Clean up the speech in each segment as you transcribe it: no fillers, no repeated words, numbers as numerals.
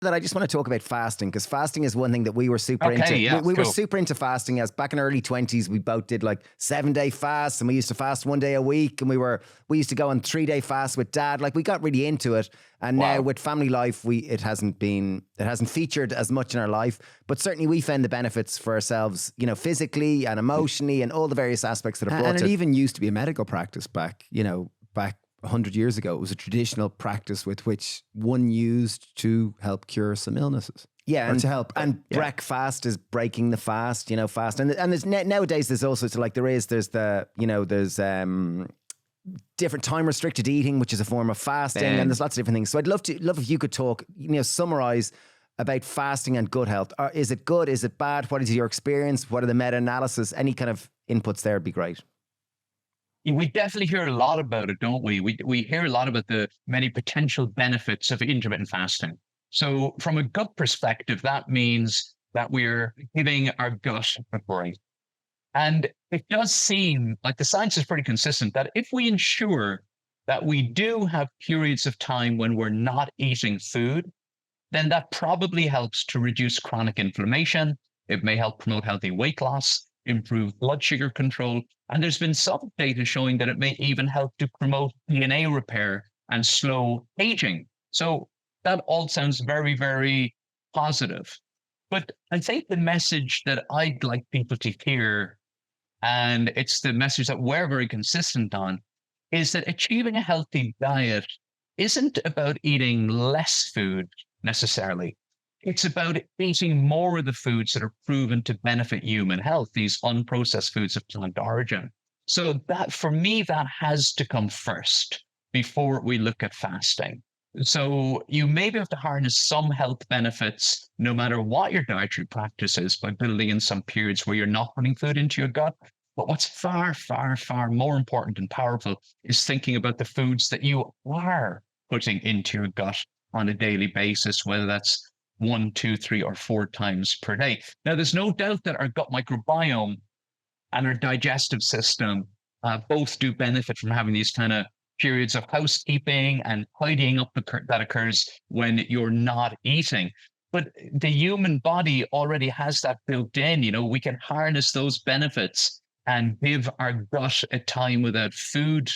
that I just want to talk about fasting, because fasting is one thing that we were super into. Okay, yeah, We were cool. super into fasting as back in our early 20s. We both did like 7-day fasts, and we used to fast 1 day a week. And we used to go on 3-day fasts with dad. Like, we got really into it. And now Wow. with family life, it hasn't featured as much in our life, but certainly we found the benefits for ourselves, physically and emotionally and all the various aspects that are brought And to it it. even used to be a medical practice back 100 years ago. It was a traditional practice with which one used to help cure some illnesses. Yeah, Or to help. breakfast is breaking the fast, fast. And there's nowadays there's also there's different time restricted eating, which is a form of fasting, and there's lots of different things. So I'd love if you could talk, summarize about fasting and gut health. Is it good? Is it bad? What is your experience? What are the meta-analysis? Any kind of inputs there would be great. We definitely hear a lot about it, don't we? We hear a lot about the many potential benefits of intermittent fasting. So from a gut perspective, that means that we're giving our gut a break. And it does seem like the science is pretty consistent that if we ensure that we do have periods of time when we're not eating food, then that probably helps to reduce chronic inflammation. It may help promote healthy weight loss, improve blood sugar control. And there's been some data showing that it may even help to promote DNA repair and slow aging. So that all sounds very, very positive. But I think the message that I'd like people to hear, and it's the message that we're very consistent on, is that achieving a healthy diet isn't about eating less food necessarily. It's about eating more of the foods that are proven to benefit human health, these unprocessed foods of plant origin. So that, for me, that has to come first before we look at fasting. So you maybe have to harness some health benefits, no matter what your dietary practice is, by building in some periods where you're not putting food into your gut. But what's far, far, far more important and powerful is thinking about the foods that you are putting into your gut on a daily basis, whether that's 1, 2, 3, or 4 times per day. Now, there's no doubt that our gut microbiome and our digestive system both do benefit from having these kind of periods of housekeeping and tidying up that occurs when you're not eating. But the human body already has that built in. We can harness those benefits and give our gut a time without food,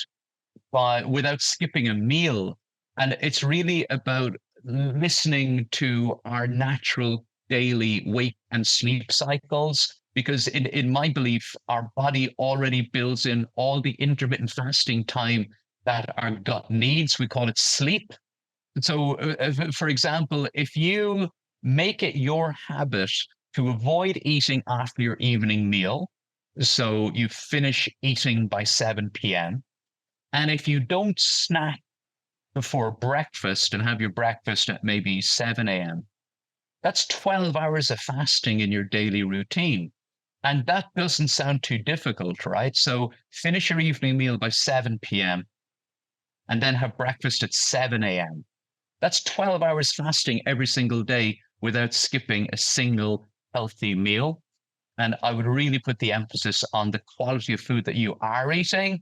without skipping a meal. And it's really about listening to our natural daily wake and sleep cycles, because in my belief, our body already builds in all the intermittent fasting time that our gut needs. We call it sleep. So, for example, if you make it your habit to avoid eating after your evening meal, so you finish eating by 7 p.m., and if you don't snack before breakfast and have your breakfast at maybe 7 a.m., that's 12 hours of fasting in your daily routine. And that doesn't sound too difficult, right? So finish your evening meal by 7 p.m. and then have breakfast at 7 a.m. That's 12 hours fasting every single day without skipping a single healthy meal. And I would really put the emphasis on the quality of food that you are eating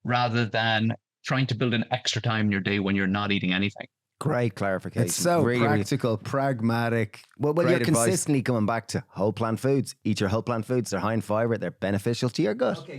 rather than trying to build an extra time in your day when you're not eating anything. Great clarification. It's so really, practical, pragmatic. Well, great you're advice. consistently coming back to whole plant foods. Eat your whole plant foods. They're high in fiber. They're beneficial to your gut. Okay.